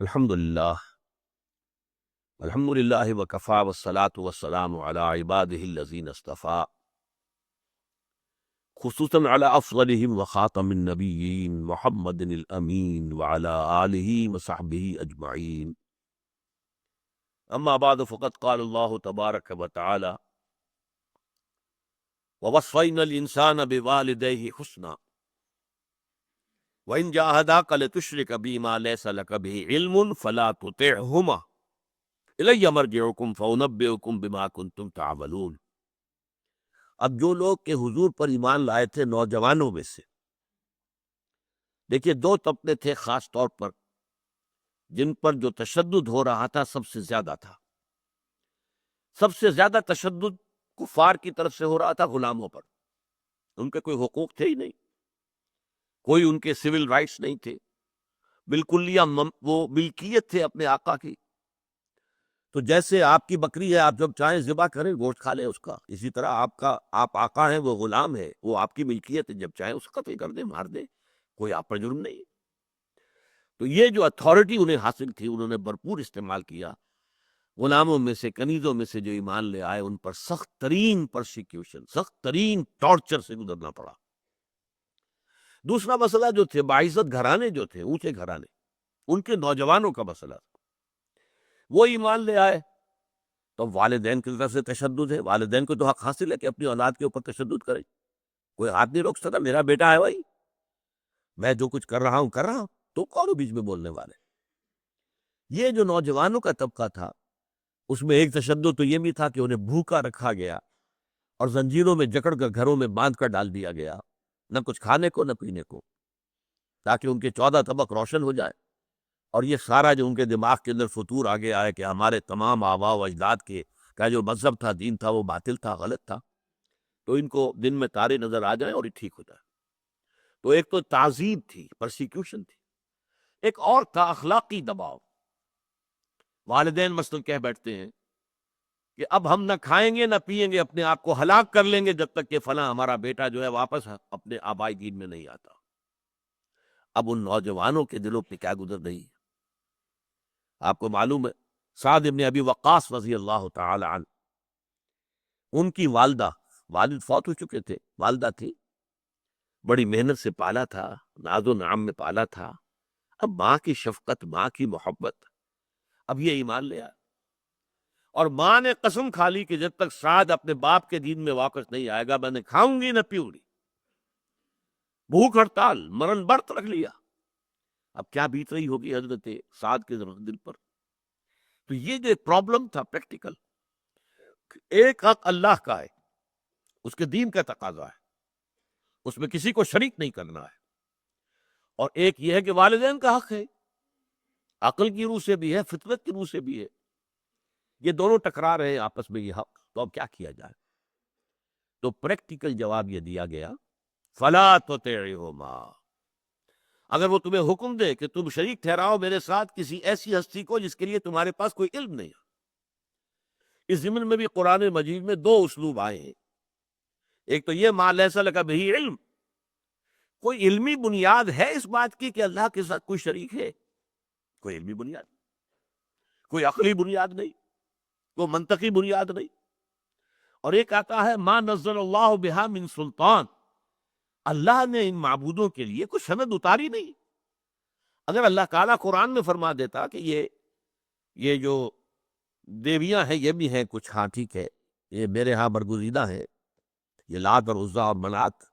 الحمد للہ وکفا والصلاة والسلام علی عبادہ الذین اصطفیٰ خصوصاً علی افضلہم وخاتم النبیین محمد الامین وعلی آلہ وصحبہ اجمعین اما بعد فقد قال اللہ تبارک وتعالی ووصینا الانسان بوالدیہ حسنا وإن جاهداك لتشرك بي ما ليس لك به علم فلا تطعهما إلي مرجعكم فأنبئكم بما كنتم تعملون۔ اب جو لوگ کہ حضور پر ایمان لائے تھے نوجوانوں میں سے، دیکھیے دو طبقے تھے خاص طور پر جن پر جو تشدد ہو رہا تھا سب سے زیادہ تھا۔ سب سے زیادہ تشدد کفار کی طرف سے ہو رہا تھا غلاموں پر۔ ان کے کوئی حقوق تھے ہی نہیں، کوئی ان کے سول رائٹس نہیں تھے، بالکل وہ ملکیت تھے اپنے آقا کی۔ تو جیسے آپ کی بکری ہے، آپ جب چاہیں ذبح کریں گوشت کھا لیں اس کا، اسی طرح آپ آقا ہیں، وہ غلام ہے، وہ آپ کی ملکیت ہے، جب چاہیں اس کا قتل کر دیں، مار دیں، کوئی آپ پر جرم نہیں ہے۔ تو یہ جو اتھارٹی انہیں حاصل تھی انہوں نے بھرپور استعمال کیا۔ غلاموں میں سے، کنیزوں میں سے جو ایمان لے آئے ان پر سخت ترین پرسیکیوشن، سخت ترین ٹارچر سے گزرنا پڑا۔ دوسرا مسئلہ جو تھے باعزت گھرانے جو تھے، اونچے گھرانے، ان کے نوجوانوں کا مسئلہ تھا۔ وہ ایمان لے آئے تو والدین کی طرف سے تشدد ہے۔ والدین کو تو حق حاصل ہے کہ اپنی اولاد کے اوپر تشدد کرے، کوئی ہاتھ نہیں روک سکتا، میرا بیٹا ہے بھائی، میں جو کچھ کر رہا ہوں، تو کون بیچ میں بولنے والے۔ یہ جو نوجوانوں کا طبقہ تھا اس میں ایک تشدد تو یہ بھی تھا کہ انہیں بھوکا رکھا گیا اور زنجیروں میں جکڑ کر گھروں میں باندھ کر ڈال دیا گیا، نہ کچھ کھانے کو نہ پینے کو، تاکہ ان کے 14 طبق روشن ہو جائے۔ اور یہ سارا جو ان کے دماغ کے اندر فطور آ گیا ہے کہ ہمارے تمام آباء و اجداد کے کا جو مذہب تھا، دین تھا، وہ باطل تھا، غلط تھا، تو ان کو دن میں تارے نظر آ جائیں اور یہ ٹھیک ہو جائے۔ تو ایک تو تعذیب تھی، پرسیکیوشن تھی، ایک اور تھا اخلاقی دباؤ۔ والدین مثلا کہہ بیٹھتے ہیں کہ اب ہم نہ کھائیں گے نہ پیئیں گے، اپنے آپ کو ہلاک کر لیں گے جب تک کہ فلاں ہمارا بیٹا جو ہے واپس اپنے آبائی دین میں نہیں آتا۔ اب ان نوجوانوں کے دلوں پہ کیا گزر رہی ہے آپ کو معلوم ہے۔ سعد ابن ابی وقاص رضی اللہ تعالی عنہ، ان کی والد فوت ہو چکے تھے، والدہ تھی، بڑی محنت سے پالا تھا، ناز و نعم میں پالا تھا۔ اب ماں کی شفقت، ماں کی محبت، اب یہ ایمان لے آیا، اور ماں نے قسم کھا لی کہ جب تک سعد اپنے باپ کے دین میں واپس نہیں آئے گا میں نے کھاؤں گی نہ پیوں گی۔ بھوک ہڑتال، مرن برت رکھ لیا۔ اب کیا بیت رہی ہوگی حضرت سعد کے دل پر۔ تو یہ جو ایک پرابلم تھا پریکٹیکل، ایک حق اللہ کا ہے، اس کے دین کا تقاضا ہے، اس میں کسی کو شریک نہیں کرنا ہے، اور ایک یہ ہے کہ والدین کا حق ہے، عقل کی روح سے بھی ہے، فطرت کی روح سے بھی ہے۔ یہ دونوں ٹکرا رہے ہیں آپس میں یہ حق، تو اب کیا کیا جائے؟ تو پریکٹیکل جواب یہ دیا گیا فَلَا تُطِعْهُمَا، اگر وہ تمہیں حکم دے کہ تم شریک ٹھہراؤ میرے ساتھ کسی ایسی ہستی کو جس کے لیے تمہارے پاس کوئی علم نہیں ہے۔ اس ضمن میں بھی قرآن مجید میں دو اسلوب آئے ہیں۔ ایک تو یہ ما لیس لک بہ علم، کوئی علمی بنیاد ہے اس بات کی کہ اللہ کے ساتھ کوئی شریک ہے؟ کوئی علمی بنیاد، کوئی عقلی بنیاد نہیں، کوئی منطقی بنیاد نہیں۔ اور ایک آتا ہے ما نزل اللہ بہا من سلطان، اللہ نے ان معبودوں کے لیے کوئی سند اتاری نہیں۔ اگر اللہ تعالیٰ قرآن میں فرما دیتا کہ یہ جو دیویاں ہیں یہ بھی ہیں کچھ، ہاں ٹھیک ہے، یہ میرے ہاں برگزیدہ ہیں، یہ لات اور عزا اور منات،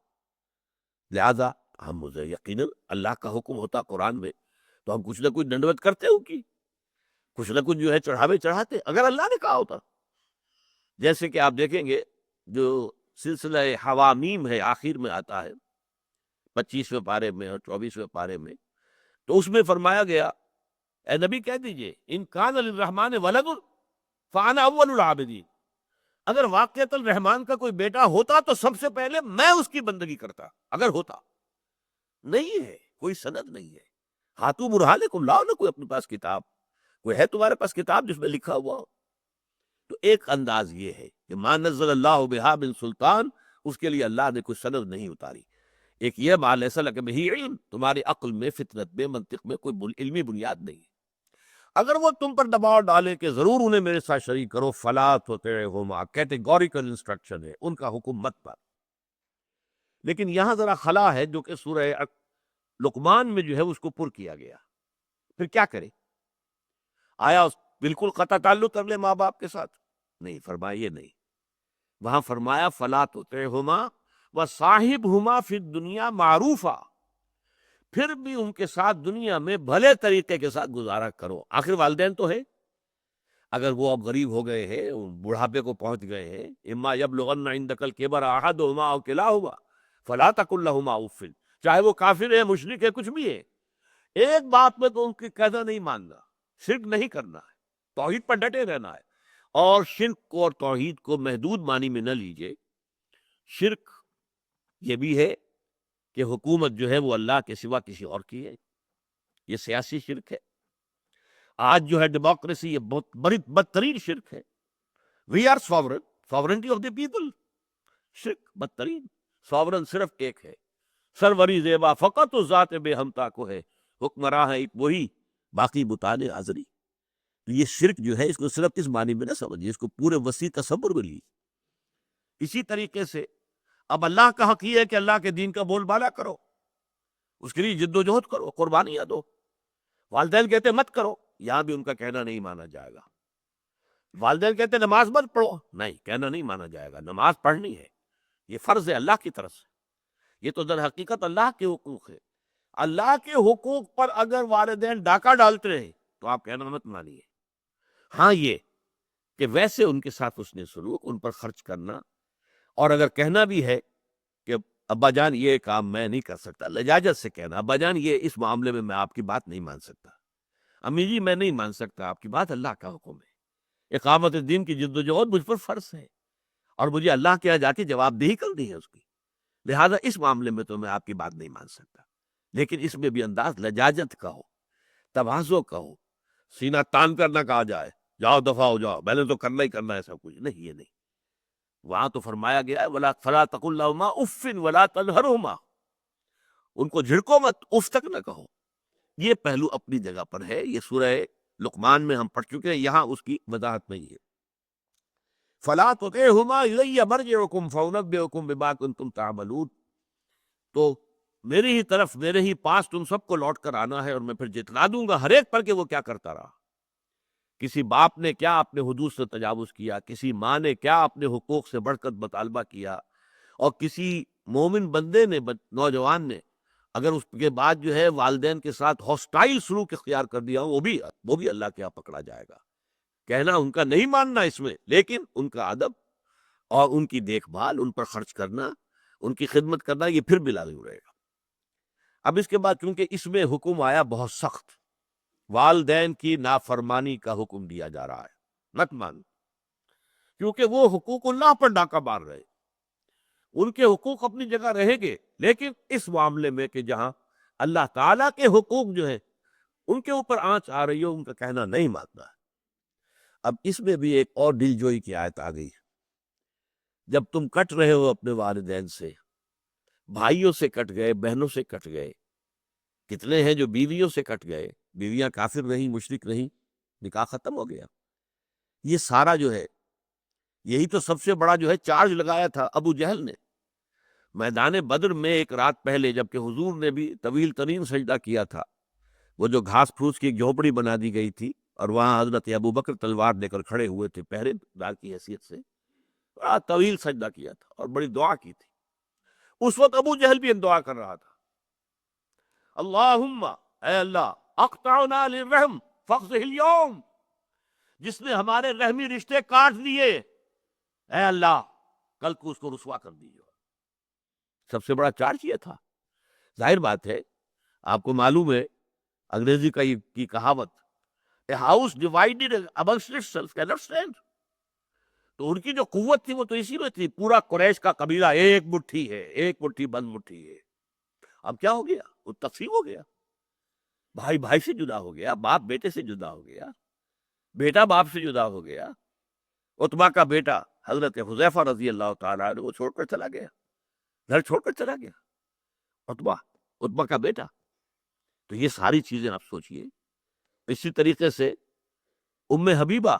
لہذا ہم مجھے یقیناً اللہ کا حکم ہوتا قرآن میں تو ہم کچھ نہ کچھ ڈنڈوت کرتے ہو کی، کچھ نہ کچھ جو ہے چڑھاوے چڑھاتے، اگر اللہ نے کہا ہوتا۔ جیسے کہ آپ دیکھیں گے جو سلسلہ حوامیم ہے آخر میں آتا ہے 25ویں پارے میں اور 24ویں پارے میں، تو اس میں فرمایا گیا اے نبی کہہ دیجئے ان کان للرحمن ولد فانا اول العابدین، اگر واقعۃ الرحمان کا کوئی بیٹا ہوتا تو سب سے پہلے میں اس کی بندگی کرتا، اگر ہوتا۔ نہیں ہے، کوئی سند نہیں ہے۔ ہاتھوں برہانکم، لاؤ نا کوئی اپنے پاس کتاب، کوئی ہے تمہارے پاس کتاب جس میں لکھا ہوا ہو؟ تو ایک انداز یہ ہے کہ ما نزل اللہ بہا من سلطان، اس کے لیے اللہ نے کوئی سند نہیں اتاری۔ ایک یہ ما لیس لک بہ علم، تمہاری عقل میں، فطرت میں، منطق میں کوئی علمی بنیاد نہیں ہے۔ اگر وہ تم پر دباؤ ڈالے کہ ضرور انہیں میرے ساتھ شریک کرو، فلا تطعہما، کیٹیگوریکل انسٹرکشن ہے، ان کا حکم مت پر۔ لیکن یہاں ذرا خلا ہے جو کہ سورہ لقمان میں جو ہے اس کو پر کیا گیا۔ پھر کیا کرے؟ آیا بالکل قطع تعلق کر لے ماں باپ کے ساتھ؟ نہیں، فرمایا یہ نہیں، وہاں فرمایا فلا تطعہما وصاحبہما فی الدنیا معروفا، پھر بھی ان کے ساتھ دنیا میں بھلے طریقے کے ساتھ گزارا کرو، آخر والدین تو ہے۔ اگر وہ اب غریب ہو گئے ہیں، بڑھاپے کو پہنچ گئے ہیں، اما یبلغن عندک الکبر احدہما او کلاہما فلا تقل لہما اف، چاہے وہ کافر ہے، مشرک ہے، کچھ بھی ہے، ایک بات میں تو ان کی کہنا نہیں ماننا، شرک نہیں کرنا ہے، توحید پر ڈٹے رہنا ہے۔ اور شرک کو اور توحید کو محدود معنی میں نہ لیجئے، شرک یہ بھی ہے کہ حکومت جو ہے وہ اللہ کے سوا کسی اور کی ہے، یہ سیاسی شرک ہے۔ آج جو ہے ڈیموکریسی، یہ بہت بڑی بدترین شرک ہے۔ We are sovereign, sovereignty of the people, شرک بدترین۔ ساورن صرف ایک ہے، سروری زیبا فقط اس ذات بے ہمتا کو ہے، حکمراں ہے ایک وہی، باقی بتانے حاضری۔ تو یہ شرک جو ہے اس کو صرف اس معنی میں نہ سمجھیے، اس کو پورے وسیع تصور میں لیجیے۔ اسی طریقے سے اب اللہ کا حق یہ ہے کہ اللہ کے دین کا بول بالا کرو، اس کے لیے جد و جہد کرو، قربانیاں دو۔ والدین کہتے مت کرو، یہاں بھی ان کا کہنا نہیں مانا جائے گا۔ والدین کہتے نماز مت پڑھو، نہیں، کہنا نہیں مانا جائے گا، نماز پڑھنی ہے، یہ فرض ہے اللہ کی طرف سے، یہ تو در حقیقت اللہ کے حقوق ہے۔ اللہ کے حقوق پر اگر والدین ڈاکہ ڈالتے رہے تو آپ کہنا مت مانیے۔ ہاں یہ کہ ویسے ان کے ساتھ اس نے سلوک، ان پر خرچ کرنا، اور اگر کہنا بھی ہے کہ ابا جان یہ کام میں نہیں کر سکتا، لجاجت سے کہنا، ابا جان یہ اس معاملے میں آپ کی بات نہیں مان سکتا، امی جی میں نہیں مان سکتا آپ کی بات، اللہ کا حکم ہے، اقامت دین کی جد و جہد مجھ پر فرض ہے، اور مجھے اللہ کے یہاں جا کے جواب دہی کرنی ہے اس کی، لہذا اس معاملے میں تو میں آپ کی بات نہیں مان سکتا۔ لیکن اس میں بھی انداز لجاجت کا ہو، تواضع کا ہو، سینہ تان کر نہ کہا جائے جاؤ دفعہ ہو جاؤ، میں نے تو کرنا ہی کرنا ہے سب کچھ، نہیں، یہ نہیں۔ وہاں تو فرمایا گیا ہے ولا فلا تقل لهما اف ولا تنهرهما، ان کو جھڑکو مت، اف تک نہ کہو۔ یہ پہلو اپنی جگہ پر ہے، یہ سورہ لقمان میں ہم پڑھ چکے ہیں، یہاں اس کی وضاحت میں ہی ہے۔ فلا تطعهما الی مرجعکم فانبئکم بما کنتم تعملون، تو میری ہی طرف، میرے ہی پاس تم سب کو لوٹ کر آنا ہے، اور میں پھر جتلا دوں گا ہر ایک پر کہ وہ کیا کرتا رہا۔ کسی باپ نے کیا اپنے حدود سے تجاوز کیا، کسی ماں نے کیا اپنے حقوق سے بڑھ کر مطالبہ کیا، اور کسی مومن بندے نے، نوجوان نے اگر اس کے بعد جو ہے والدین کے ساتھ ہاسٹائل سلوک اختیار کر دیا، وہ بھی اللہ کے یہاں پکڑا جائے گا۔ کہنا ان کا نہیں ماننا اس میں، لیکن ان کا ادب اور ان کی دیکھ بھال، ان پر خرچ کرنا، ان کی خدمت کرنا، یہ پھر بھی لازم رہے گا۔ اب اس کے بعد چونکہ اس میں حکم آیا بہت سخت، والدین کی نافرمانی کا حکم دیا جا رہا ہے، مت مان، کیونکہ وہ حقوق اللہ پر ڈاکہ مار رہے، ان کے حقوق اپنی جگہ رہیں گے، لیکن اس معاملے میں کہ جہاں اللہ تعالیٰ کے حقوق جو ہیں ان کے اوپر آنچ آ رہی ہو، ان کا کہنا نہیں ماننا ہے۔ اب اس میں بھی ایک اور دل جوئی کی آیت آ گئی، جب تم کٹ رہے ہو اپنے والدین سے، بھائیوں سے کٹ گئے، بہنوں سے کٹ گئے، کتنے ہیں جو بیویوں سے کٹ گئے، بیویاں کافر رہیں، مشرک رہیں، نکاح ختم ہو گیا۔ یہ سارا جو ہے، یہی تو سب سے بڑا جو ہے چارج لگایا تھا ابو جہل نے میدان بدر میں ایک رات پہلے، جبکہ حضور نے بھی طویل ترین سجدہ کیا تھا، وہ جو گھاس پھوس کی ایک جھوپڑی بنا دی گئی تھی، اور وہاں حضرت ابو بکر تلوار لے کر کھڑے ہوئے تھے پہرے دار کی حیثیت سے، بڑا طویل سجدہ کیا تھا اور بڑی دعا کی تھی۔ اس وقت ابو جہل بھی دعا کر رہا تھا، اللہم، اے اللہ، اقطعنا للرحم فاقضہ اليوم، جس نے ہمارے رحمی رشتے کاٹ دیے، اے اللہ کل کو اس کو رسوا کر دیجیے۔ سب سے بڑا چارج یہ تھا۔ ظاہر بات ہے، آپ کو معلوم ہے انگریزی کی کہاوت، a house divided amongst itself can't stand, تو ان کی جو قوت تھی وہ تو اسی میں تھی، پورا قریش کا قبیلہ ایک مٹھی ہے، ایک مٹھی بند مٹھی ہے۔ اب کیا ہو گیا؟ وہ تقسیم ہو گیا، بھائی بھائی سے جدا ہو گیا، باپ بیٹے سے جدا ہو گیا، بیٹا باپ سے جدا ہو گیا۔ عتبہ کا بیٹا حضرت حذیفہ رضی اللہ تعالیٰ عنہ وہ چھوڑ کر چلا گیا، گھر چھوڑ کر چلا گیا، عتبہ کا بیٹا۔ تو یہ ساری چیزیں آپ سوچئے۔ اسی طریقے سے ام حبیبہ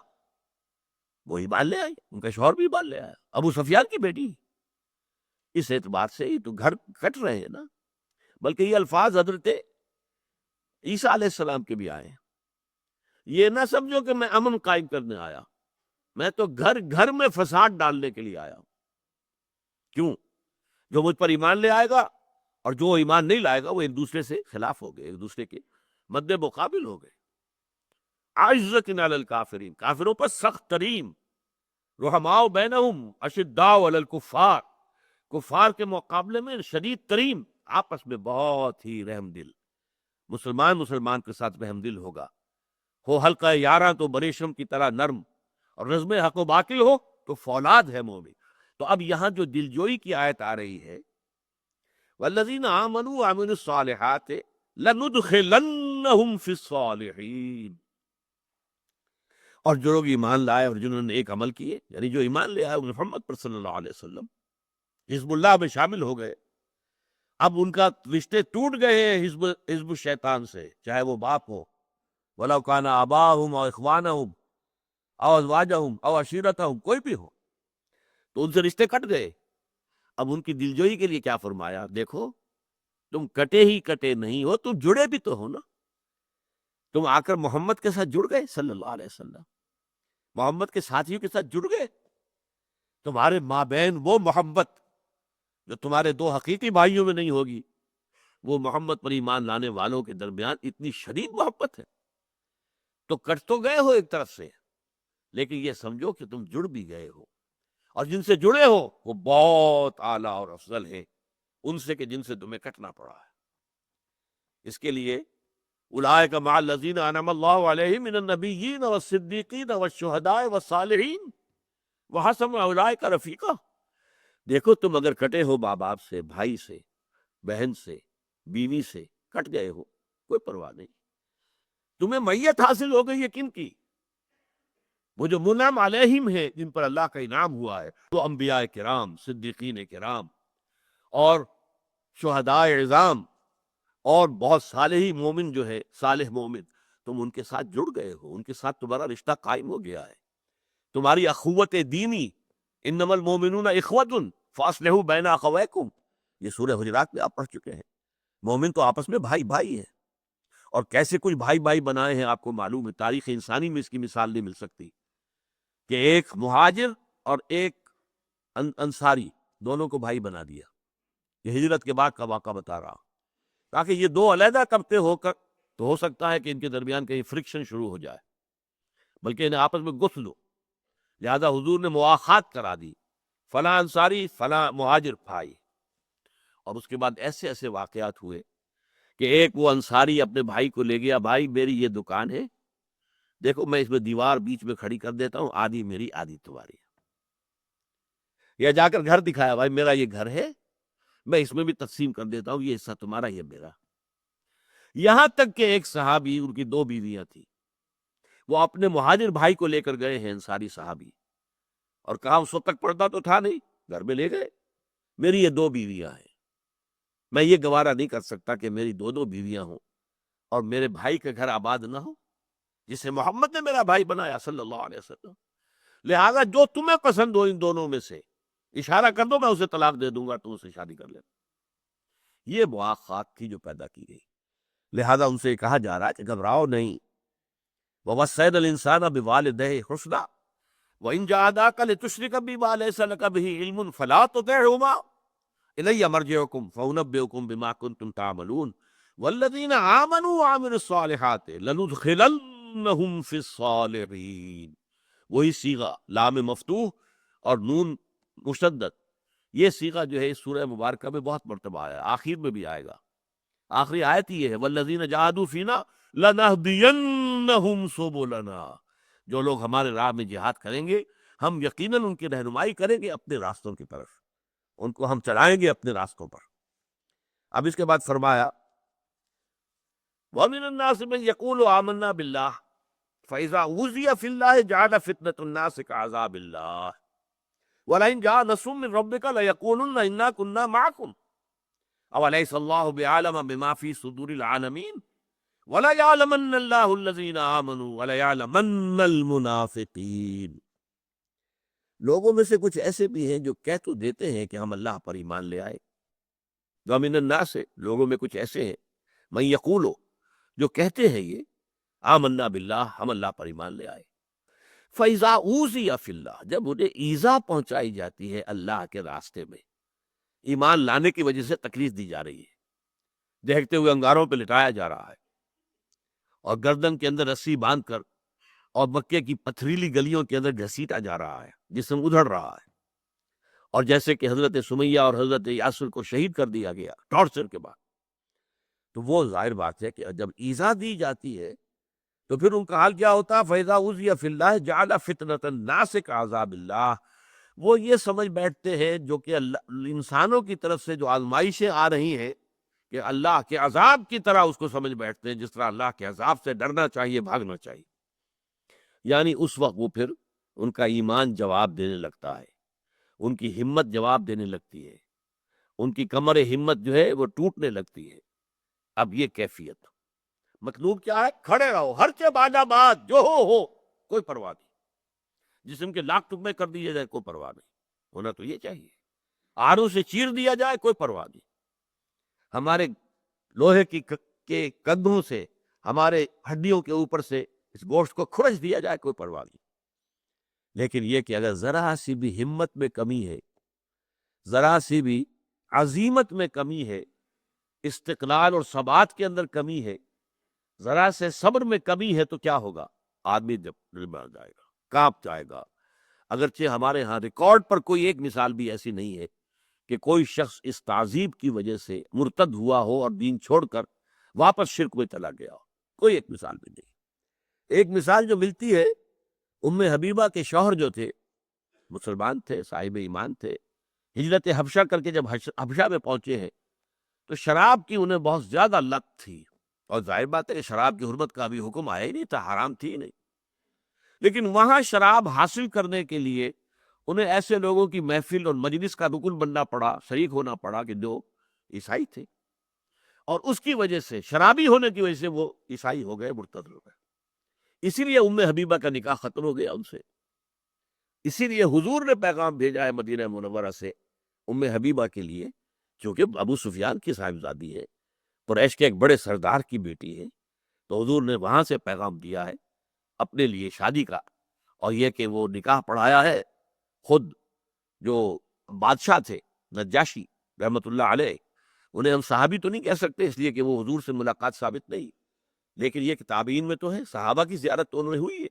وہ ایمان لے آئی، ان کا شوہر بھی ایمان لے آیا، ابو سفیان کی بیٹی۔ اس اعتبار سے ہی تو گھر کٹ رہے ہیں نا۔ بلکہ یہ الفاظ حضرت عیسیٰ علیہ السلام کے بھی آئے ہیں۔ یہ نہ سمجھو کہ میں امن قائم کرنے آیا، میں تو گھر گھر میں فساد ڈالنے کے لیے آیا ہوں۔ کیوں؟ جو مجھ پر ایمان لے آئے گا اور جو ایمان نہیں لائے گا وہ ایک دوسرے سے خلاف ہو گئے، ایک دوسرے کے مد مقابل ہو گئے۔ عزت علی الکافرین، کافروں پر سخت ترین، رحماء بینہم اشداء علی الکفار، کفار کے مقابلے میں شدید ترین، آپس میں بہت ہی رحم دل۔ مسلمان کے ساتھ رحم دل ہوگا، ہو حلقہ یاراں تو بریشم کی طرح نرم، اور رزم حق و باطل ہو تو فولاد ہے مومن۔ تو اب یہاں جو دلجوئی کی آیت آ رہی ہے، والذین آمنوا وعملوا الصالحات لندخلنہم فی الصالحین، اور جو لوگ ایمان لائے اور جنہوں نے ایک عمل کیے، یعنی جو ایمان لے آئے محمد پر صلی اللہ علیہ وسلم، حزب اللہ میں شامل ہو گئے۔ اب ان کا رشتے ٹوٹ گئے ہیں حزب الشیطان سے، چاہے وہ باپ ہو، وَلَوْ كَانَ آبَاؤُهُمْ أَوْ إِخْوَانَهُمْ أَوْ أَزْوَاجَهُمْ أَوْ عَشِيرَتَهُمْ، کوئی بھی ہو، تو ان سے رشتے کٹ گئے۔ اب ان کی دلجوئی کے لیے کیا فرمایا؟ دیکھو تم کٹے ہی کٹے نہیں ہو، تم جڑے بھی تو ہو نا۔ تم آ کر محمد کے ساتھ جڑ گئے صلی اللہ علیہ وسلم، محمد کے ساتھیوں کے ساتھ جڑ گئے۔ تمہارے مابین وہ محبت جو تمہارے دو حقیقی بھائیوں میں نہیں ہوگی، وہ محمد پر ایمان لانے والوں کے درمیان اتنی شدید محبت ہے۔ تو کٹ تو گئے ہو ایک طرف سے، لیکن یہ سمجھو کہ تم جڑ بھی گئے ہو، اور جن سے جڑے ہو وہ بہت اعلیٰ اور افضل ہیں ان سے کہ جن سے تمہیں کٹنا پڑا ہے۔ اس کے لیے اولئک مع الذین انعم اللہ علیہم من النبیین والصدیقین والشہداء والصالحین وحسن اولئک رفیقا۔ دیکھو تم اگر کٹے ہو ماں باپ سے، بھائی سے، بہن سے، بیوی سے کٹ گئے ہو، کوئی پرواہ نہیں، تمہیں میت حاصل ہو گئی ہے کن کی؟ وہ جو منعم علیہم ہے، جن پر اللہ کا انعام ہوا ہے، تو انبیاء کرام، صدیقین کرام اور شہداء عظام اور بہت صالح مومن جو ہے، صالح مومن، تم ان کے ساتھ جڑ گئے ہو، ان کے ساتھ تمہارا رشتہ قائم ہو گیا ہے۔ تمہاری اخوت دینی، انما المومنون اخوۃ فاصلحوا بین اخویکم، یہ سورہ حجرات میں آپ پڑھ چکے ہیں۔ مومن تو آپس میں بھائی بھائی ہے، اور کیسے کوئی بھائی بھائی بنائے ہیں آپ کو معلوم ہے، تاریخ انسانی میں اس کی مثال نہیں مل سکتی کہ ایک مہاجر اور ایک انصاری دونوں کو بھائی بنا دیا۔ یہ ہجرت کے بعد کا واقعہ بتا رہا، تاکہ یہ دو علیحدہ طبقے ہو کر تو ہو سکتا ہے کہ ان کے درمیان کہیں فرکشن شروع ہو جائے، بلکہ انہیں آپس میں گفت دو، لہذا حضور نے مواخات کرا دی، فلاں انصاری فلاں مہاجر بھائی۔ اور اس کے بعد ایسے ایسے واقعات ہوئے کہ ایک وہ انصاری اپنے بھائی کو لے گیا، بھائی میری یہ دکان ہے، دیکھو میں اس میں دیوار بیچ میں کھڑی کر دیتا ہوں، آدھی میری آدھی تمہاری۔ یا جا کر گھر دکھایا، بھائی میرا یہ گھر ہے، میں اس میں بھی تقسیم کر دیتا ہوں، یہ حصہ تمہارا یہ میرا۔ یہاں تک کہ ایک صحابی، ان کی دو بیویاں تھیں، وہ اپنے مہاجر بھائی کو لے کر گئے ہیں انصاری صحابی، اور کہا اس وقت تک پردہ تو تھا نہیں، گھر میں لے گئے، میری یہ دو بیویاں ہیں، میں یہ گوارا نہیں کر سکتا کہ میری دو بیویاں ہوں اور میرے بھائی کا گھر آباد نہ ہو جسے محمد نے میرا بھائی بنایا صلی اللہ علیہ وسلم، لہذا جو تمہیں پسند ہو ان دونوں میں سے اشارہ کر دو، میں اسے طلاق دے دوں گا، تو اسے شادی کر لینا۔ یہ مواخات تھی جو پیدا کی گئی، لہذا ان سے کہا جا رہا ہے کہ گھبراؤ نہیں۔ وَوَصَّيْنَا الْإِنسَانَ بِوَالِدَيْهِ حُسْنًا وَإِنْ جَاهَدَاكَ لِتُشْرِكَ بِي مَا لَيْسَ لَكَ بِهِ عِلْمٌ فَلَا تُطِعْهُمَا إِلَيَّ مَرْجِعُكُمْ فَأُنَبِّئُكُم بِمَا كُنتُمْ تَعْمَلُونَ وَالَّذِينَ آمَنُوا وَعَمِلُوا الصَّالِحَاتِ لَنُدْخِلَنَّهُمْ فِي الصَّالِحِينَ۔ وہی صیغہ لام مفتوح اور نون مشدد، یہ صیغہ جو ہے اس سورہ مبارکہ میں بہت مرتبہ آیا، آخر میں بھی آئے گا۔ آخری آیت یہ ہے، وَالَّذِينَ جَاهَدُوا فِينَا لَنَهْدِيَنَّهُمْ سُبُلَنَا، جو لوگ ہمارے راہ میں جہاد کریں گے ہم یقیناً ان کی رہنمائی کریں گے اپنے راستوں کی طرف، ان کو ہم چلائیں گے اپنے راستوں پر۔ اب اس کے بعد فرمایا وَمِنَ النَّاسِ مَن يَقُولُ آمَنَّا بِاللَّهِ فَإِذَا أُوذِيَ فِي اللَّهِ جَعَلَ فِتْنَةَ النَّاسِ كَعَذَابِ اللَّهِ وَلَئِن جَاءَ نَصْرٌ مِّن رَّبِّكَ لَيَقُولُنَّ إِنَّا كُنَّا مَعَكُمْ أَوَلَيْسَ اللَّهُ بِأَعْلَمَ بِمَا فِي صُدُورِ الْعَالَمِينَ وَلَيَعْلَمَنَّ اللَّهُ الَّذِينَ آمَنُوا وَلَيَعْلَمَنَّ الْمُنَافِقِينَ۔ لوگوں میں سے کچھ ایسے بھی ہیں جو کہہ تو دیتے ہیں کہ ہم اللہ پر ایمان لے آئے، وَمِنَ النَّاسِ، لوگوں میں کچھ ایسے ہیں مَن یقولو، جو کہتے ہیں یہ آمنا باللہ، ہم اللہ پر ایمان لے آئے، فَإِذَا أُوذِیَ فِی اللَّہ، جب انہیں ایذا پہنچائی جاتی ہے اللہ کے راستے میں، ایمان لانے کی وجہ سے تکلیف دی جا رہی ہے، دیکھتے ہوئے انگاروں پہ لٹایا جا رہا ہے اور گردن کے اندر رسی باندھ کر اور مکے کی پتھریلی گلیوں کے اندر گھسیٹا جا رہا ہے، جسم ادھڑ رہا ہے، اور جیسے کہ حضرت سمیہ اور حضرت یاسر کو شہید کر دیا گیا ٹارچر کے بعد، تو وہ ظاہر بات ہے کہ جب ایذا دی جاتی ہے تو پھر ان کا حال کیا ہوتا ہے؟ فَإِذَا أُوذِیَ فِی اللَّہِ جَعَلَ فِتْنَةَ النَّاسِ كَعَذَابِ اللَّہِ، وہ یہ سمجھ بیٹھتے ہیں جو کہ انسانوں کی طرف سے جو آزمائشیں آ رہی ہیں کہ اللہ کے عذاب کی طرح اس کو سمجھ بیٹھتے ہیں، جس طرح اللہ کے عذاب سے ڈرنا چاہیے، بھاگنا چاہیے۔ یعنی اس وقت وہ پھر ان کا ایمان جواب دینے لگتا ہے، ان کی ہمت جواب دینے لگتی ہے، ان کی کمر ہمت جو ہے وہ ٹوٹنے لگتی ہے۔ اب یہ کیفیت مطلوب کیا ہے؟ کھڑے رہو، ہر چے باجا بات جو ہو کوئی پرواہ نہیں، جسم کے لاکھ ٹکڑے کر دیے جائے کوئی پرواہ نہیں، ہونا تو یہ چاہیے، آڑو سے چیر دیا جائے کوئی پرواہ نہیں، ہمارے لوہے کے کندھوں سے، ہمارے ہڈیوں کے اوپر سے اس گوشت کو کھرچ دیا جائے کوئی پرواہ نہیں، لیکن یہ کہ اگر ذرا سی بھی ہمت میں کمی ہے، ذرا سی بھی عزیمت میں کمی ہے، استقلال اور ثبات کے اندر کمی ہے، ذرا سے صبر میں کمی ہے، تو کیا ہوگا؟ آدمی جب ڈر جائے گا، کانپ جائے گا۔ اگرچہ ہمارے ہاں ریکارڈ پر کوئی ایک مثال بھی ایسی نہیں ہے کہ کوئی شخص اس تعذیب کی وجہ سے مرتد ہوا ہو اور دین چھوڑ کر واپس شرک میں چلا گیا ہو، کوئی ایک مثال بھی نہیں۔ ایک مثال جو ملتی ہے، ام حبیبہ کے شوہر جو تھے مسلمان تھے، صاحب ایمان تھے، ہجرت حبشہ کر کے جب حبشہ میں پہنچے ہیں تو شراب کی انہیں بہت زیادہ لت تھی، اور ظاہر بات ہے کہ شراب کی حرمت کا ابھی حکم آیا ہی نہیں تھا، حرام تھی ہی نہیں، لیکن وہاں شراب حاصل کرنے کے لیے انہیں ایسے لوگوں کی محفل اور مجلس کا رکن بننا پڑا، شریک ہونا پڑا کہ جو عیسائی تھے، اور اس کی وجہ سے، شرابی ہونے کی وجہ سے وہ عیسائی ہو گئے، مرتد ہو گئے، اسی لیے ام حبیبہ کا نکاح ختم ہو گیا ان سے۔ اسی لیے حضور نے پیغام بھیجا ہے مدینہ منورہ سے ام حبیبہ کے لیے، چونکہ ابو سفیان کی صاحبزادی ہے، قریش کے ایک بڑے سردار کی بیٹی ہے، تو حضور نے وہاں سے پیغام دیا ہے اپنے لیے شادی کا، اور یہ کہ وہ نکاح پڑھایا ہے خود جو بادشاہ تھے نجاشی رحمت اللہ علیہ، انہیں ہم صحابی تو نہیں کہہ سکتے اس لیے کہ وہ حضور سے ملاقات ثابت نہیں، لیکن یہ کہ تابعین میں تو ہے، صحابہ کی زیارت تو انہوں نے ہوئی ہے،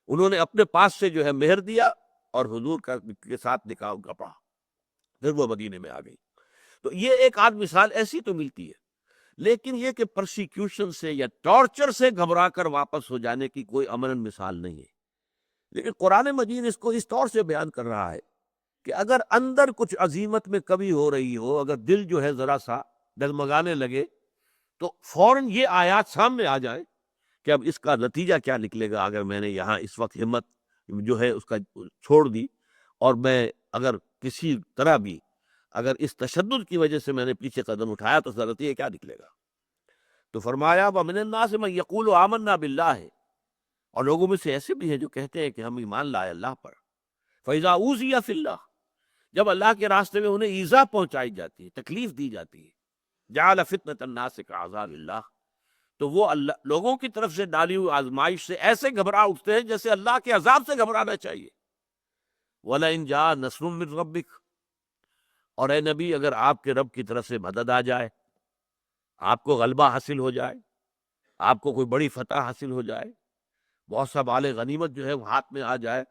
انہوں نے اپنے پاس سے جو ہے مہر دیا اور حضور کے ساتھ نکاح کا پڑھا، پھر وہ مدینے میں آ گئی۔ تو یہ ایک آدھ مثال ایسی تو ملتی ہے، لیکن یہ کہ پرسیکیوشن سے یا ٹارچر سے گھبرا کر واپس ہو جانے کی کوئی امن مثال نہیں ہے۔ لیکن قرآن مجید اس کو اس طور سے بیان کر رہا ہے کہ اگر اندر کچھ عزیمت میں کمی ہو رہی ہو، اگر دل جو ہے ذرا سا ڈگمگانے لگے، تو فوراً یہ آیات سامنے آ جائیں کہ اب اس کا نتیجہ کیا نکلے گا اگر میں نے یہاں اس وقت ہمت جو ہے اس کا چھوڑ دی، اور میں اگر کسی طرح بھی اگر اس تشدد کی وجہ سے میں نے پیچھے قدم اٹھایا تو نتیجہ کیا نکلے گا؟ تو فرمایا وَمِنَ النَّاسِ مَن یقول آمنا باللہ، اور لوگوں میں سے ایسے بھی ہیں جو کہتے ہیں کہ ہم ایمان لائے اللہ پر، فَإِذَا أُوذِیَ فِی اللَّہ، جب اللہ کے راستے میں انہیں ایذا پہنچائی جاتی ہے، تکلیف دی جاتی ہے، جعل فتنة الناس كعذاب اللہ، تو وہ اللہ لوگوں کی طرف سے ڈالی ہوئی آزمائش سے ایسے گھبرا اٹھتے ہیں جیسے اللہ کے عذاب سے گھبرانا چاہیے۔ وَلَئِن جَاءَ نَصْرٌ مِّن رَبِّكَ، اور اے نبی اگر آپ کے رب کی طرف سے مدد آ جائے، آپ کو غلبہ حاصل ہو جائے، آپ کو کوئی بڑی فتح حاصل ہو جائے، بہت سا مال غنیمت جو ہے وہ ہاتھ میں آ جائے،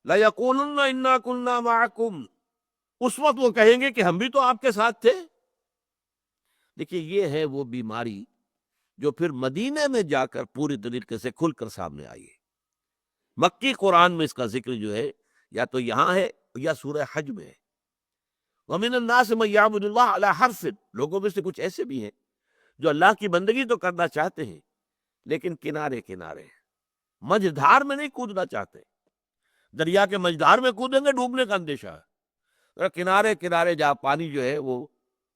لَيَقُولُنَّ إِنَّا كُنَّا مَعَكُمْ، اس وقت وہ کہیں گے کہ ہم بھی تو آپ کے ساتھ تھے۔ دیکھیے یہ ہے وہ بیماری جو پھر مدینے میں جا کر پوری طریقے سے کھل کر سامنے آئی ہے۔ مکی قرآن میں اس کا ذکر جو ہے یا تو یہاں ہے یا سورہ حج میں ہے۔ وَمِنَ النَّاسِ مَن يَعْبُدُ اللَّهَ عَلَىٰ حَرْفٍ، لوگوں میں سے کچھ ایسے بھی ہیں جو اللہ کی بندگی تو کرنا چاہتے ہیں لیکن کنارے کنارے، مجھدھار میں نہیں کودنا چاہتے۔ دریا کے مجھدھار میں کودیں گے ڈوبنے کا اندیشہ ہے، کنارے کنارے جہاں پانی جو ہے وہ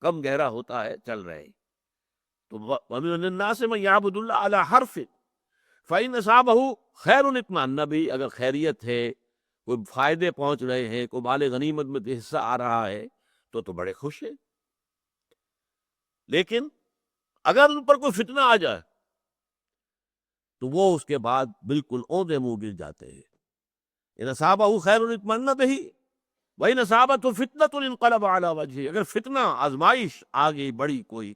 کم گہرا ہوتا ہے چل رہے ہیں۔ تو وَمِنَ النَّاسِ مَن يَعْبُدُ اللَّهَ عَلَى حَرْفٍ فَإِنْ أَصَابَهُ خَيْرٌ اطْمَأَنَّ بِهِ، اگر خیریت ہے، کوئی فائدے پہنچ رہے ہیں، کوئی مال غنیمت میں حصہ آ رہا ہے تو بڑے خوش ہیں. لیکن اگر ان پر کوئی فتنہ آ جائے تو وہ اس کے بعد بالکل اوندے منہ گر جاتے ہیں. ان اصابہ خیر اطمأن بہ وإن اصابتہ فتنۃ انقلب علی وجہہ، اگر فتنہ آزمائش آ گئی بڑی کوئی،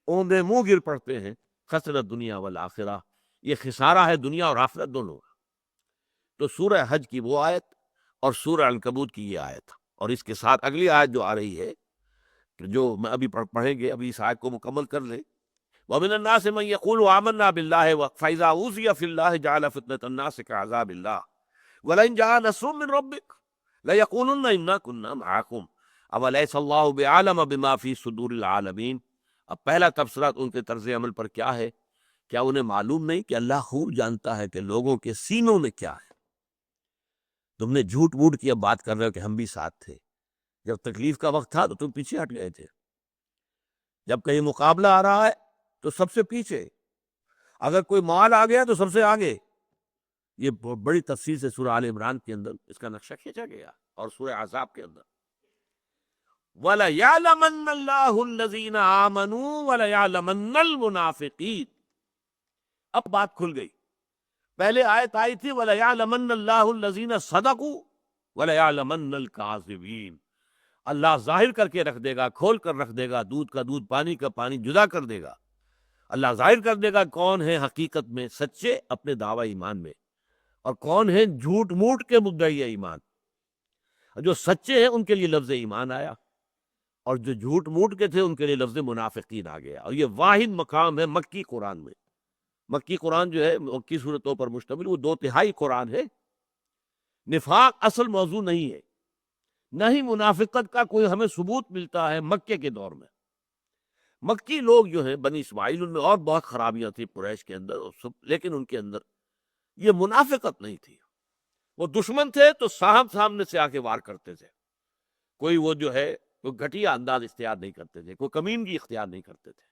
اوندے منہ گر پڑتے ہیں. خسر الدنیا والآخرہ، یہ خسارہ ہے دنیا اور آخرت دونوں. تو سورہ حج کی وہ آیت اور سورہ عنکبوت کی یہ آیت، اور اس کے ساتھ اگلی آیت جو آ رہی ہے، جو میں ابھی پڑھیں گے، ابھی اس آیت کو مکمل کر لیں. وَمِنَ النَّاسِ مَن يَقُولُ آمَنَّا بِاللَّهِ فَإِذَا أُوذِيَ فِي اللَّهِ جَعَلَ فِتْنَةَ النَّاسِ كَعَذَابِ اللَّهِ وَلَئِن جَاءَ نَصْرٌ مِّن رَّبِّكَ لَيَقُولُنَّ إِنَّا كُنَّا مَعَكُمْ أَوَلَيْسَ اللَّهُ بِأَعْلَمَ بِمَا فِي صُدُورِ الْعَالَمِينَ. اب پہلا تبصرہ ان کے طرز عمل پر کیا ہے؟ کیا انہیں معلوم نہیں کہ اللہ خوب جانتا ہے کہ لوگوں کے سینوں میں کیا ہے؟ تم نے جھوٹ موٹ کی اب بات کر رہے ہو کہ ہم بھی ساتھ تھے. جب تکلیف کا وقت تھا تو تم پیچھے ہٹ گئے تھے، جب کہیں مقابلہ آ رہا ہے تو سب سے پیچھے، اگر کوئی مال آ گیا تو سب سے آگے. یہ بڑی تفصیل سے سورہ آل عمران کے اندر اس کا نقشہ کھینچا گیا، اور سورہ احزاب کے اندر وَلَيَعْلَمَنَّ اللَّهُ الَّذِينَ آمَنُوا وَلَيَعْلَمَنَّ الْمُنَافِقِينَ. اب بات کھل گئی. پہلے آیت آئی تھی وَلَيَعْلَمَنَّ اللَّهُ الَّذِينَ صَدَقُوا وَلَيَعْلَمَنَّ الْكَاذِبِينَ. اللہ ظاہر کر کے رکھ دے گا، کھول کر رکھ دے گا، دودھ کا دودھ پانی کا پانی جدا کر دے گا. اللہ ظاہر کر دے گا کون ہے حقیقت میں سچے اپنے دعوی ایمان میں، اور کون ہیں جھوٹ موٹ کے مدعی ایمان. جو سچے ہیں ان کے لیے لفظ ایمان آیا، اور جو جھوٹ موٹ کے تھے ان کے لیے لفظ منافقین آ گیا. اور یہ واحد مقام ہے مکی قرآن میں. مکی قرآن جو ہے مکی صورتوں پر مشتمل، وہ 2/3 قرآن ہے. نفاق اصل موضوع نہیں ہے، نہ ہی منافقت کا کوئی ہمیں ثبوت ملتا ہے مکے کے دور میں. مکی لوگ جو ہیں بنی اسماعیل، ان میں اور بہت خرابیاں تھیں قریش کے اندر اور سب، لیکن ان کے اندر یہ منافقت نہیں تھی. وہ دشمن تھے تو سامنے سے آ کے وار کرتے تھے. کوئی وہ جو ہے کوئی گھٹیا انداز اختیار نہیں کرتے تھے، کوئی کمینگی اختیار نہیں کرتے تھے.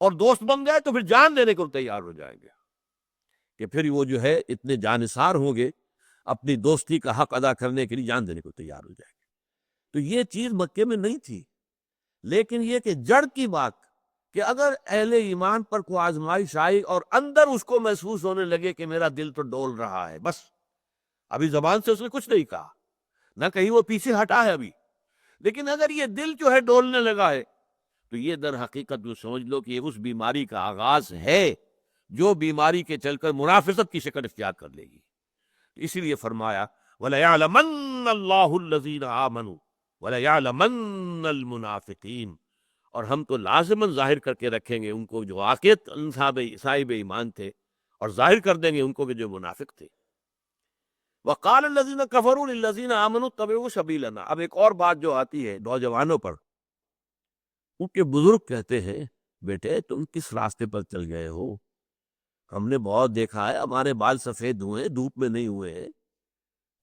اور دوست بن گئے تو پھر جان دینے کو تیار ہو جائیں گے، کہ پھر وہ جو ہے اتنے جانثار ہوں گے، اپنی دوستی کا حق ادا کرنے کے لیے جان دینے کو تیار ہو جائیں گے. تو یہ چیز مکے میں نہیں تھی. لیکن یہ کہ جڑ کی بات، کہ اگر اہل ایمان پر کوئی آزمائش آئی اور اندر اس کو محسوس ہونے لگے کہ میرا دل تو ڈول رہا ہے، بس ابھی زبان سے اس نے کچھ نہیں کہا، نہ کہیں وہ پیچھے ہٹا ہے ابھی، لیکن اگر یہ دل جو ہے ڈولنے لگا ہے تو یہ در حقیقت جو سمجھ لو کہ یہ اس بیماری کا آغاز ہے جو بیماری کے چل کر منافقت کی شکل اختیار کر لے گی. اسی لیے فرمایا وَلَيَعْلَمَنَّ اللَّهُ الَّذِينَ آمَنُوا وَلَيَعْلَمَنَّ الْمُنَافِقِينَ. اور ہم تو لازماً ظاہر کر کے رکھیں گے ان کو جو واقعت صاحب ایمان تھے، اور ظاہر کر دیں گے ان کو کہ جو منافق تھے. وَقَالَ الَّذِينَ كَفَرُوا لِلَّذِينَ آمَنُوا اتَّبِعُوا سَبِيلَنَا. اب ایک اور بات جو آتی ہے نوجوانوں پر، ان کے بزرگ کہتے ہیں بیٹے تم کس راستے پر چل گئے ہو؟ ہم نے بہت دیکھا ہے، ہمارے بال سفید ہوئے، دھوپ میں نہیں ہوئے ہیں.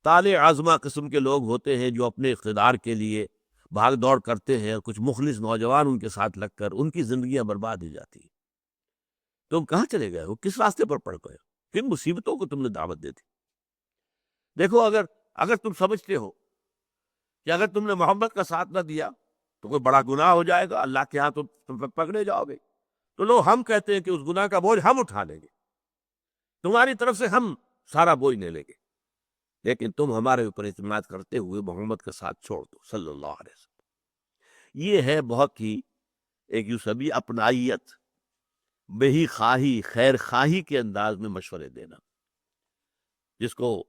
طالع عازمہ قسم کے لوگ ہوتے ہیں جو اپنے اقتدار کے لیے بھاگ دوڑ کرتے ہیں، اور کچھ مخلص نوجوان ان کے ساتھ لگ کر ان کی زندگیاں برباد ہو جاتی. تم کہاں چلے گئے ہو؟ کس راستے پر پڑ گئے ہو؟ کن مصیبتوں کو تم نے دعوت دے دی؟ دیکھو، اگر تم سمجھتے ہو کہ اگر تم نے محمد کا ساتھ نہ دیا تو کوئی بڑا گناہ ہو جائے گا، اللہ کے ہاں تم پکڑے جاؤ گے، تو لو ہم کہتے ہیں کہ اس گناہ کا بوجھ ہم اٹھا لیں گے، تمہاری طرف سے ہم سارا بوجھ لے لیں گے، لیکن تم ہمارے اوپر اعتماد کرتے ہوئے محمد کا ساتھ چھوڑ دو صلی اللہ علیہ وسلم. یہ ہے بہت ہی ایک یوں سبھی اپنائیت، بہی خواہی، خیر خواہی کے انداز میں مشورے دینا، جس کو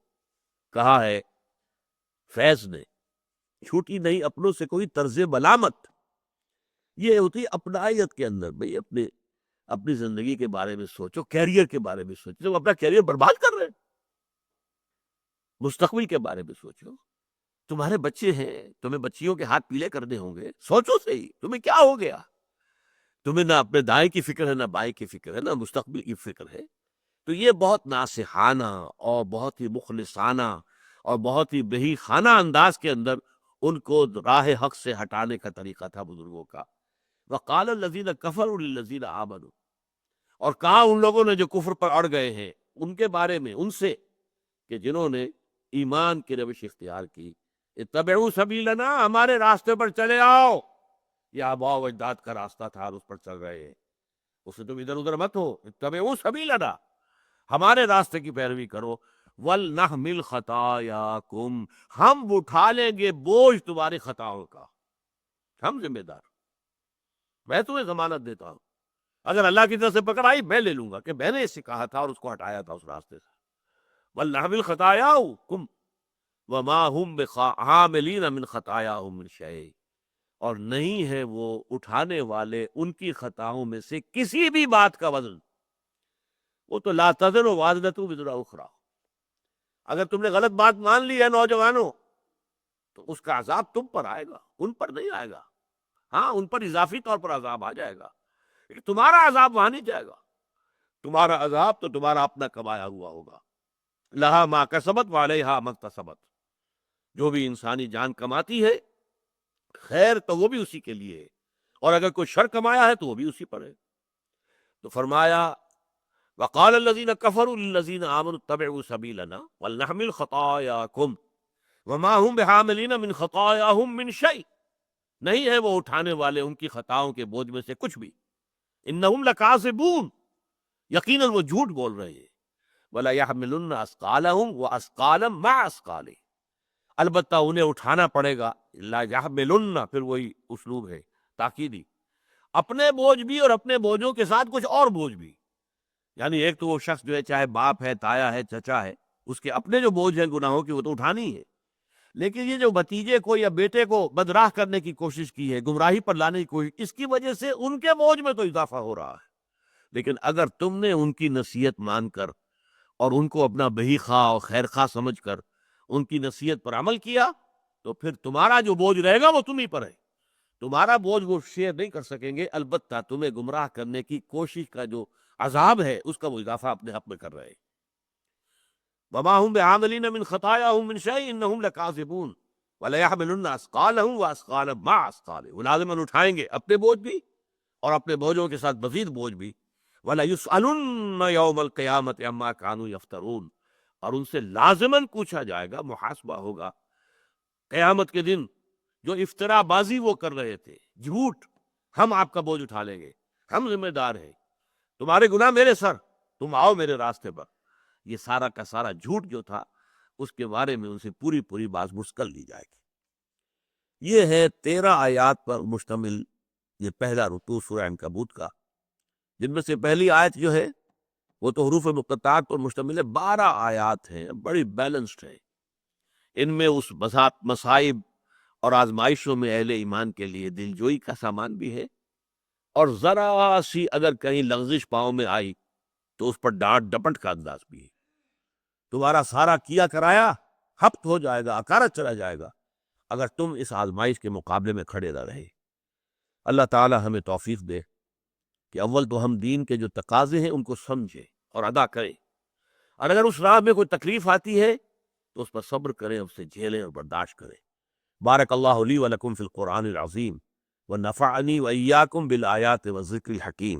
کہا ہے فیض نے چھوٹی نہیں اپنوں سے کوئی طرز ملامت. یہ ہوتی اپنائیت کے اندر، بھئی اپنی زندگی کے بارے میں سوچو، کیریئر کے بارے میں سوچو. تم اپنا کیریئر برباد کر رہے ہیں، مستقبل کے بارے میں سوچو. تمہارے بچے ہیں، تمہیں بچیوں کے ہاتھ پیلے کرنے ہوں گے، سوچو صحیح تمہیں کیا ہو گیا. تمہیں نہ اپنے دائیں کی فکر ہے، نہ بائیں کی فکر ہے، نہ مستقبل کی فکر ہے. تو یہ بہت ناصحانہ اور بہت ہی مخلصانہ اور بہت ہی بہی خانہ انداز کے اندر ان کو راہ حق سے ہٹانے کا طریقہ تھا بزرگوں کا. وقال الذین کفروا للذین آمنوا، اور کہا ان لوگوں نے جو کفر پر اڑ گئے ہیں ان کے بارے میں ان سے کہ جنہوں نے ایمان کی روش اختیار کی، اتبعوا سبیلنا، ہمارے راستے پر چلے آؤ، یہ آباء و اجداد کا راستہ تھا اور اس پر چل رہے ہیں، اس سے تم ادھر ادھر مت ہو، اتبعوا سبیلنا، ہمارے راستے کی پیروی کرو، وَلْنَحْمِلْ خَطَايَاكُمْ، ہم اٹھا لیں گے بوجھ تمہاری خطاؤں کا، ہم ذمہ دار، میں تمہیں ضمانت دیتا ہوں، اگر اللہ کی طرف سے پکڑ آئی میں لے لوں گا کہ میں نے اس سے کہا تھا اور اس کو ہٹایا تھا اس راستے سے، وَلْنَحْمِلْ خَطَايَاكُمْ وَمَا هُمْ بِحَامِلِينَ مِنْ خَطَايَاهُمْ مِنْ شَيْءٍ، اور نہیں ہے وہ اٹھانے والے ان کی خطاؤں میں سے کسی بھی بات کا وزن، وہ تو لا تزر وازرۃ وزر اخری، اگر تم نے غلط بات مان لی ہے نوجوانوں تو اس کا عذاب تم پر آئے گا، ان پر نہیں آئے گا، ہاں ان پر اضافی طور پر عذاب آ جائے گا، لیکن تمہارا عذاب وہاں نہیں جائے گا، تمہارا عذاب تو تمہارا اپنا کمایا ہوا ہوگا، لہا ما کسبت وعلیہا ما اکتسبت، جو بھی انسانی جان کماتی ہے خیر تو وہ بھی اسی کے لیے ہے، اور اگر کوئی شر کمایا ہے تو وہ بھی اسی پر ہے۔ تو فرمایا وقال الذين كفروا للذين آمنوا اتبعوا سبيلنا ولنحمل خطاياكم وما هم بحاملين من خطاياهم من شيء، نہیں ہے وہ اٹھانے والے ان کی خطاؤں کے بوجھ میں سے کچھ بھی، انہم لکاذبون، یقیناً وہ جھوٹ بول رہے ہیں، ولا يحملن اثقالهم واثقالا مع اثقالهم، البتہ انہیں اٹھانا پڑے گا، لا يحملن پھر وہی اسلوب ہے تاکیدی، اپنے بوجھ بھی اور اپنے بوجھوں کے ساتھ کچھ اور بوجھ بھی، یعنی ایک تو وہ شخص جو ہے چاہے باپ ہے، تایا ہے، چچا ہے، اس کے اپنے جو بوجھ ہیں گناہوں کی وہ تو اٹھانی ہے، لیکن یہ جو بھتیجے کو یا بیٹے کو بدراہ کرنے کی کوشش کی ہے، گمراہی پر لانے کی کوشش، اس کی وجہ سے ان کے بوجھ میں تو اضافہ ہو رہا ہے، لیکن اگر تم نے ان کی نصیحت مان کر اور ان کو اپنا بہی خواہ اور خیر خواہ سمجھ کر ان کی نصیحت پر عمل کیا تو پھر تمہارا جو بوجھ رہے گا وہ تم ہی پر ہے، تمہارا بوجھ وہ شیئر نہیں کر سکیں گے، البتہ تمہیں گمراہ کرنے کی کوشش کا جو عذاب ہے اس کا وہ اضافہ اپنے حق میں کر رہے ہیں۔ وما هم بعاملین من خطاياهم من شيء انهم لكاذبون وليحملن اثقالهم واثقالا مع اثقالهم، وہ لازماً اٹھائیں گے اپنے بوجھ بھی اور اپنے بوجھوں کے ساتھ مزید بوجھ بھی، وَلَيُسْأَلُنَّ يَوْمَ الْقِيَامَةِ عَمَّا كَانُوا يَفْتَرُونَ، اور ان سے لازماً پوچھا جائے گا، محاسبہ ہوگا قیامت کے دن، جو افترا بازی وہ کر رہے تھے، جھوٹ، ہم آپ کا بوجھ اٹھا لیں گے، ہم ذمہ دار ہیں، تمہارے گناہ میرے سر، تم آؤ میرے راستے پر، یہ سارا کا سارا جھوٹ جو تھا اس کے بارے میں ان سے پوری پوری باز کر لی جائے گی۔ یہ ہے 13 آیات پر مشتمل یہ پہلا رکوع سورہ عنکبوت کا، جن میں سے پہلی آیت جو ہے وہ تو حروف مقطعات پر مشتمل ہے، 12 آیات ہیں، بڑی بیلنسڈ ہے، ان میں اس مصائب اور آزمائشوں میں اہل ایمان کے لیے دلجوئی کا سامان بھی ہے، اور ذرا سی اگر کہیں لغزش پاؤں میں آئی تو اس پر ڈانٹ ڈپٹ کا انداز بھی ہے، تمہارا سارا کیا کرایا ہفت ہو جائے گا، اکارت چلا جائے گا اگر تم اس آزمائش کے مقابلے میں کھڑے نہ رہے۔ اللہ تعالی ہمیں توفیق دے کہ اول تو ہم دین کے جو تقاضے ہیں ان کو سمجھیں اور ادا کریں، اور اگر اس راہ میں کوئی تکلیف آتی ہے تو اس پر صبر کریں، اس سے جھیلیں اور برداشت کریں۔ بارک اللہ لی و لکم فی القرآن العظیم ونفعنی و ایاکم بالآیات والذکر الحکیم۔